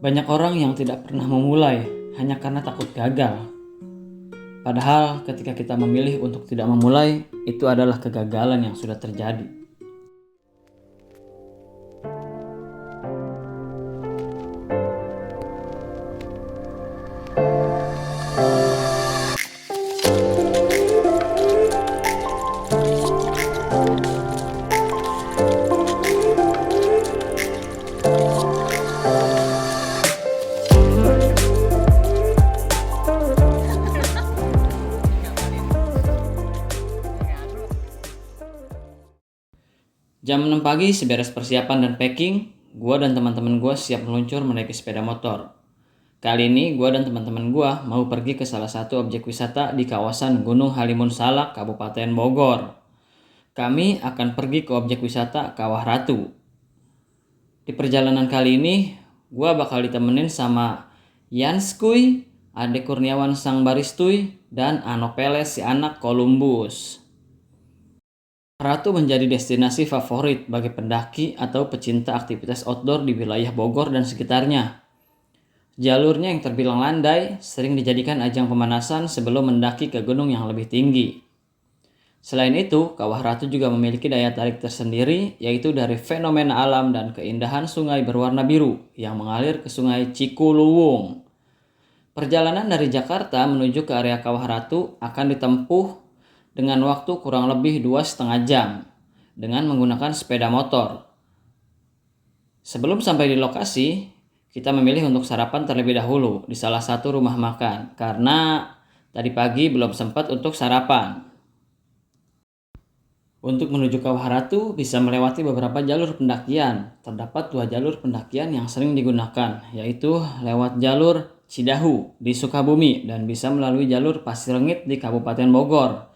Banyak orang yang tidak pernah memulai hanya karena takut gagal. Padahal ketika kita memilih untuk tidak memulai, itu adalah kegagalan yang sudah terjadi. Jam 6 pagi seberes persiapan dan packing, gue dan teman-teman gue siap meluncur menaiki sepeda motor. Kali ini gue dan teman-teman gue mau pergi ke salah satu objek wisata di kawasan Gunung Halimun Salak, Kabupaten Bogor. Kami akan pergi ke objek wisata Kawah Ratu. Di perjalanan kali ini, gue bakal ditemenin sama Yanskuy, Ade Kurniawan Sang Baristuy, dan Anopeles si anak Columbus. Ratu menjadi destinasi favorit bagi pendaki atau pecinta aktivitas outdoor di wilayah Bogor dan sekitarnya. Jalurnya yang terbilang landai sering dijadikan ajang pemanasan sebelum mendaki ke gunung yang lebih tinggi. Selain itu, Kawah Ratu juga memiliki daya tarik tersendiri, yaitu dari fenomena alam dan keindahan sungai berwarna biru yang mengalir ke sungai Cikuluwung. Perjalanan dari Jakarta menuju ke area Kawah Ratu akan ditempuh dengan waktu kurang lebih 2,5 jam dengan menggunakan sepeda motor. Sebelum sampai di lokasi, kita memilih untuk sarapan terlebih dahulu di salah satu rumah makan karena tadi pagi belum sempat untuk sarapan. Untuk menuju Kawah Ratu bisa melewati beberapa jalur pendakian. Terdapat 2 jalur pendakian yang sering digunakan, yaitu lewat jalur Cidahu di Sukabumi dan bisa melalui jalur Pasirengit di Kabupaten Bogor.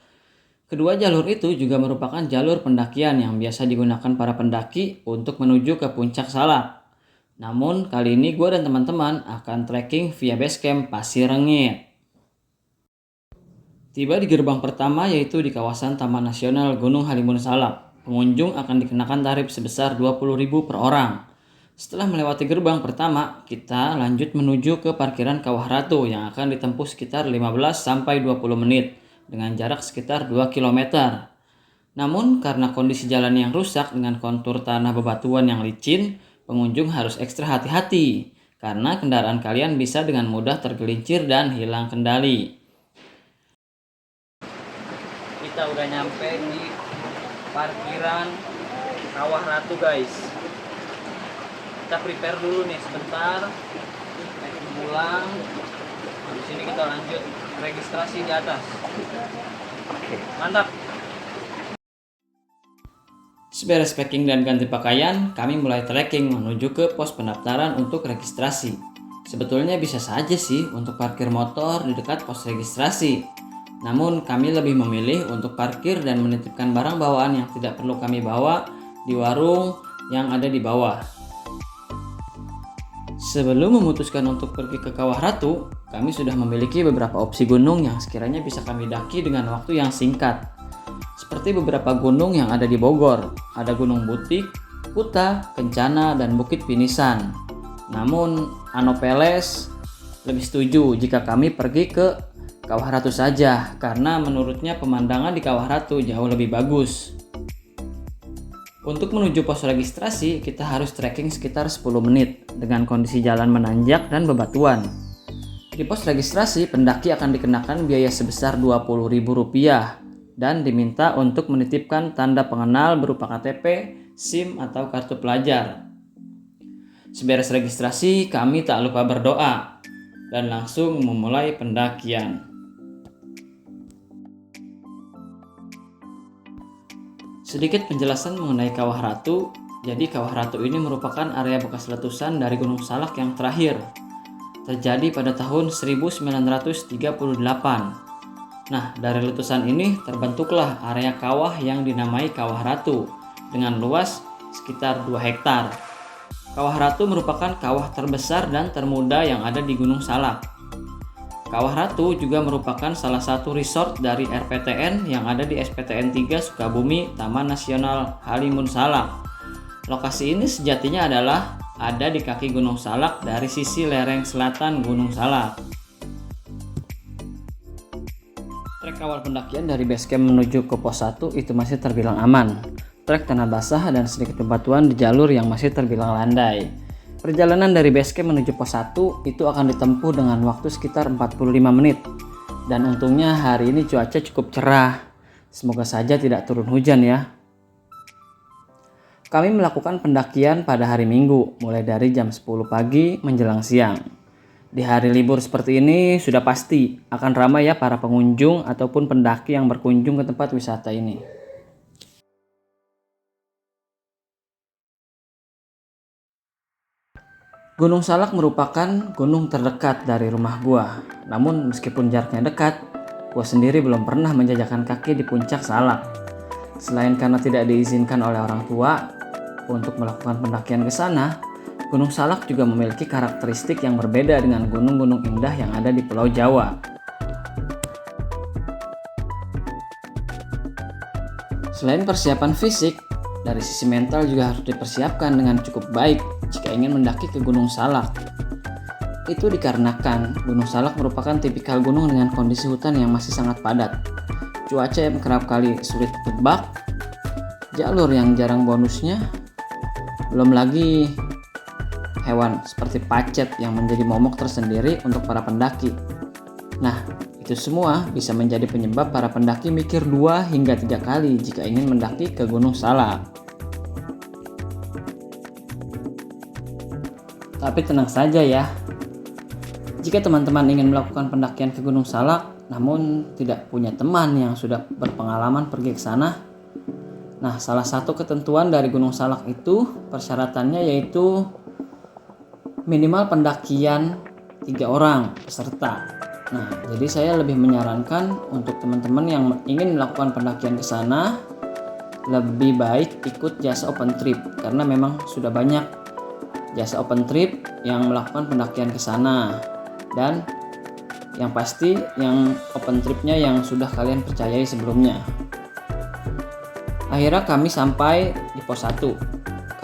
Kedua jalur itu juga merupakan jalur pendakian yang biasa digunakan para pendaki untuk menuju ke Puncak Salak. Namun kali ini gue dan teman-teman akan trekking via base camp Pasirengit. Tiba di gerbang pertama yaitu di kawasan Taman Nasional Gunung Halimun Salak. Pengunjung akan dikenakan tarif sebesar 20.000 per orang. Setelah melewati gerbang pertama, kita lanjut menuju ke parkiran Kawah Ratu yang akan ditempuh sekitar 15-20 menit. Dengan jarak sekitar 2 km. Namun karena kondisi jalan yang rusak dengan kontur tanah bebatuan yang licin, pengunjung harus ekstra hati-hati karena kendaraan kalian bisa dengan mudah tergelincir dan hilang kendali. Kita udah nyampe di parkiran Kawah Ratu, guys. Kita prepare dulu nih sebentar, pulang. Di sini kita lanjut registrasi di atas. Oke, mantap. Seberes packing dan ganti pakaian, kami mulai trekking menuju ke pos pendaftaran untuk registrasi. Sebetulnya bisa saja sih untuk parkir motor di dekat pos registrasi. Namun kami lebih memilih untuk parkir dan menitipkan barang bawaan yang tidak perlu kami bawa di warung yang ada di bawah. Sebelum memutuskan untuk pergi ke Kawah Ratu, kami sudah memiliki beberapa opsi gunung yang sekiranya bisa kami daki dengan waktu yang singkat. Seperti beberapa gunung yang ada di Bogor, ada Gunung Butik, Kuta, Kencana, dan Bukit Pinisan. Namun, Anopeles lebih setuju jika kami pergi ke Kawah Ratu saja, karena menurutnya pemandangan di Kawah Ratu jauh lebih bagus. Untuk menuju pos registrasi, kita harus trekking sekitar 10 menit dengan kondisi jalan menanjak dan bebatuan. Di pos registrasi, pendaki akan dikenakan biaya sebesar Rp20.000 dan diminta untuk menitipkan tanda pengenal berupa KTP, SIM, atau kartu pelajar. Seberes registrasi, kami tak lupa berdoa dan langsung memulai pendakian. Sedikit penjelasan mengenai Kawah Ratu. Jadi Kawah Ratu ini merupakan area bekas letusan dari Gunung Salak yang terakhir terjadi pada tahun 1938. Nah, dari letusan ini terbentuklah area kawah yang dinamai Kawah Ratu dengan luas sekitar 2 hektar. Kawah Ratu merupakan kawah terbesar dan termuda yang ada di Gunung Salak. Kawah Ratu juga merupakan salah satu resort dari RPTN yang ada di SPTN 3 Sukabumi, Taman Nasional Halimun Salak. Lokasi ini sejatinya adalah ada di kaki Gunung Salak dari sisi lereng selatan Gunung Salak. Trek awal pendakian dari base camp menuju ke pos 1 itu masih terbilang aman. Trek tanah basah dan sedikit bebatuan di jalur yang masih terbilang landai. Perjalanan dari base camp menuju pos 1 itu akan ditempuh dengan waktu sekitar 45 menit. Dan untungnya hari ini cuaca cukup cerah. Semoga saja tidak turun hujan ya. Kami melakukan pendakian pada hari Minggu, mulai dari jam 10 pagi menjelang siang. Di hari libur seperti ini sudah pasti akan ramai ya para pengunjung ataupun pendaki yang berkunjung ke tempat wisata ini. Gunung Salak merupakan gunung terdekat dari rumah gua. Namun meskipun jaraknya dekat, gua sendiri belum pernah menjajakan kaki di puncak Salak. Selain karena tidak diizinkan oleh orang tua untuk melakukan pendakian ke sana, Gunung Salak juga memiliki karakteristik yang berbeda dengan gunung-gunung indah yang ada di Pulau Jawa. Selain persiapan fisik, dari sisi mental juga harus dipersiapkan dengan cukup baik jika ingin mendaki ke Gunung Salak. Itu dikarenakan Gunung Salak merupakan tipikal gunung dengan kondisi hutan yang masih sangat padat, cuaca yang kerap kali sulit ditebak, jalur yang jarang bonusnya, belum lagi hewan seperti pacet yang menjadi momok tersendiri untuk para pendaki. Nah, itu semua bisa menjadi penyebab para pendaki mikir 2 hingga 3 kali jika ingin mendaki ke Gunung Salak. Tapi tenang saja ya. Jika teman-teman ingin melakukan pendakian ke Gunung Salak namun tidak punya teman yang sudah berpengalaman pergi ke sana, nah salah satu ketentuan dari Gunung Salak itu persyaratannya yaitu minimal pendakian 3 orang peserta. Nah, jadi saya lebih menyarankan untuk teman-teman yang ingin melakukan pendakian ke sana lebih baik ikut jasa open trip karena memang sudah banyak jasa open trip yang melakukan pendakian ke sana. Dan yang pasti yang open tripnya yang sudah kalian percayai sebelumnya. Akhirnya kami sampai di pos 1.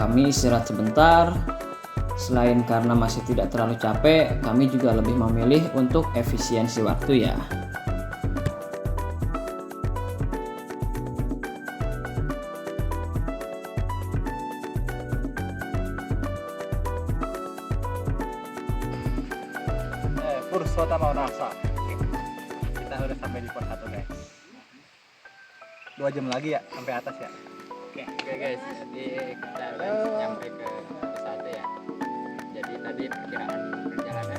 Kami istirahat sebentar. Selain karena masih tidak terlalu capek, kami juga lebih memilih untuk efisiensi waktu ya. Pursota mau rasa. Kita udah sampai di pos 1 guys. 2 jam lagi ya sampai atas ya. Oke guys, jadi kita nyampe ke pos 1 ya. Jadi tadi perkiraan perjalanan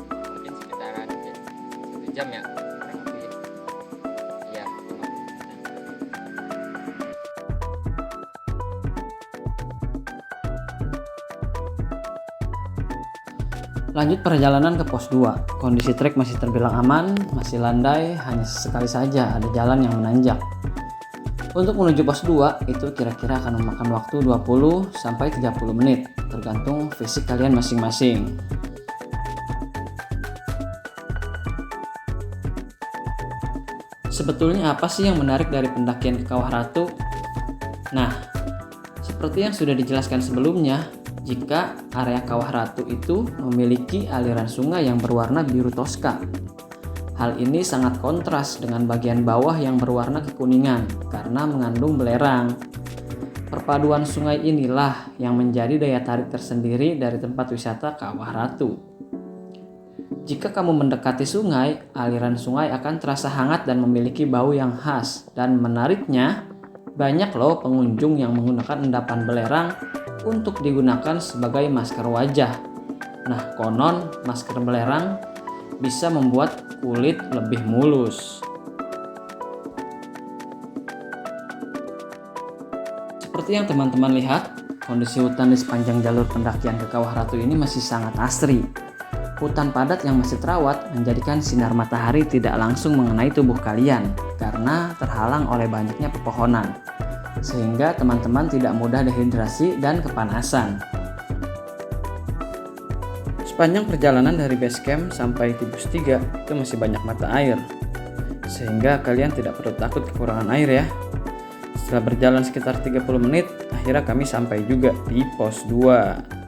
mungkin sekitaran 1 jam ya, kurang lebih. Ya, 50%. Lanjut perjalanan ke pos 2. Kondisi trek masih terbilang aman, masih landai, hanya sekali saja ada jalan yang menanjak. Untuk menuju pos 2 itu kira-kira akan memakan waktu 20 sampai 30 menit, tergantung fisik kalian masing-masing. Sebetulnya apa sih yang menarik dari pendakian ke Kawah Ratu? Nah, seperti yang sudah dijelaskan sebelumnya, jika area Kawah Ratu itu memiliki aliran sungai yang berwarna biru toska. Hal ini sangat kontras dengan bagian bawah yang berwarna kekuningan karena mengandung belerang. Perpaduan sungai inilah yang menjadi daya tarik tersendiri dari tempat wisata Kawah Ratu. Jika kamu mendekati sungai, aliran sungai akan terasa hangat dan memiliki bau yang khas. Dan menariknya, banyak loh pengunjung yang menggunakan endapan belerang untuk digunakan sebagai masker wajah. Nah, konon masker belerang bisa membuat kulit lebih mulus. Seperti yang teman-teman lihat, kondisi hutan di sepanjang jalur pendakian ke Kawah Ratu ini masih sangat asri. Hutan padat yang masih terawat menjadikan sinar matahari tidak langsung mengenai tubuh kalian karena terhalang oleh banyaknya pepohonan, sehingga teman-teman tidak mudah dehidrasi dan kepanasan. Sepanjang perjalanan dari base camp sampai Tibus 3 itu masih banyak mata air, sehingga kalian tidak perlu takut kekurangan air ya. Setelah berjalan sekitar 30 menit, akhirnya kami sampai juga di pos 2.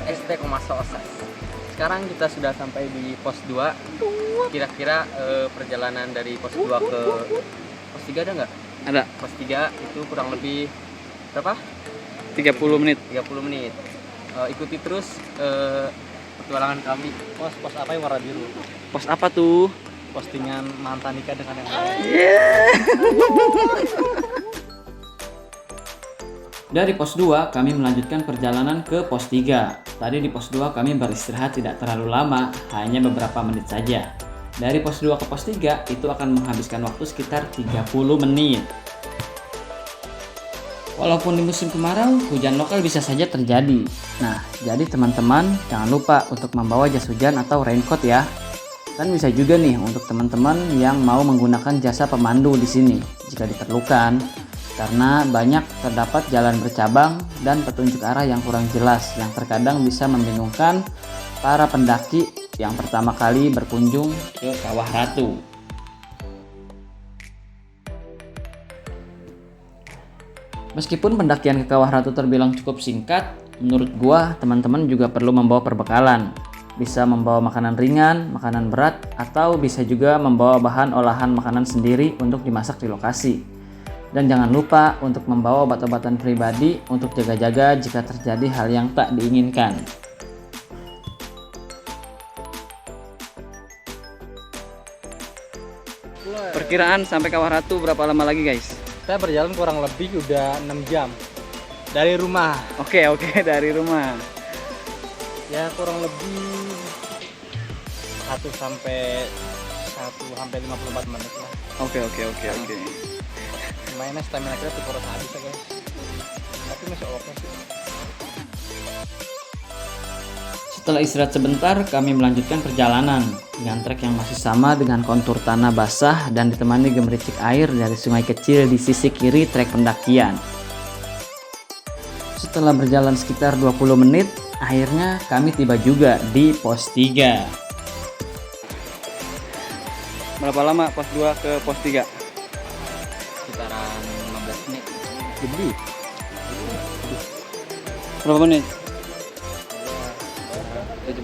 ST Komaso Osas. Sekarang kita sudah sampai di pos 2. Kira-kira perjalanan dari pos 2 ke pos 3 ada nggak? Ada Pos 3 itu kurang lebih berapa? 30 menit. 30 menit. Ikuti terus petualangan kami. Pos apa yang warna biru? Pos apa tuh? Postingan mantan nikah dengan yang lain. Dari pos 2 kami melanjutkan perjalanan ke pos 3. Tadi di pos 2 kami beristirahat tidak terlalu lama, hanya beberapa menit saja. Dari pos 2 ke pos 3 itu akan menghabiskan waktu sekitar 30 menit. Walaupun di musim kemarau, hujan lokal bisa saja terjadi. Nah, jadi teman-teman jangan lupa untuk membawa jas hujan atau raincoat ya. Dan bisa juga nih untuk teman-teman yang mau menggunakan jasa pemandu di sini jika diperlukan. Karena banyak terdapat jalan bercabang dan petunjuk arah yang kurang jelas yang terkadang bisa membingungkan para pendaki yang pertama kali berkunjung ke Kawah Ratu. Meskipun pendakian ke Kawah Ratu terbilang cukup singkat, menurut gua teman-teman juga perlu membawa perbekalan. Bisa membawa makanan ringan, makanan berat, atau bisa juga membawa bahan olahan makanan sendiri untuk dimasak di lokasi. Dan jangan lupa untuk membawa obat-obatan pribadi untuk jaga-jaga jika terjadi hal yang tak diinginkan. Perkiraan sampai Kawah Ratu berapa lama lagi guys? Kita berjalan kurang lebih udah 6 jam dari rumah. Oke, dari rumah. Ya kurang lebih 1 sampai 54 menit lah. Oke. Mainnya stamina kita tuh habis ya guys. Tapi masih oke sih. Setelah istirahat sebentar, kami melanjutkan perjalanan dengan trek yang masih sama dengan kontur tanah basah dan ditemani gemericik air dari sungai kecil di sisi kiri trek pendakian. Setelah berjalan sekitar 20 menit, akhirnya kami tiba juga di pos 3. Berapa lama pos 2 ke pos 3? Sekitaran 15 menit. Jadi Berapa menit? 17.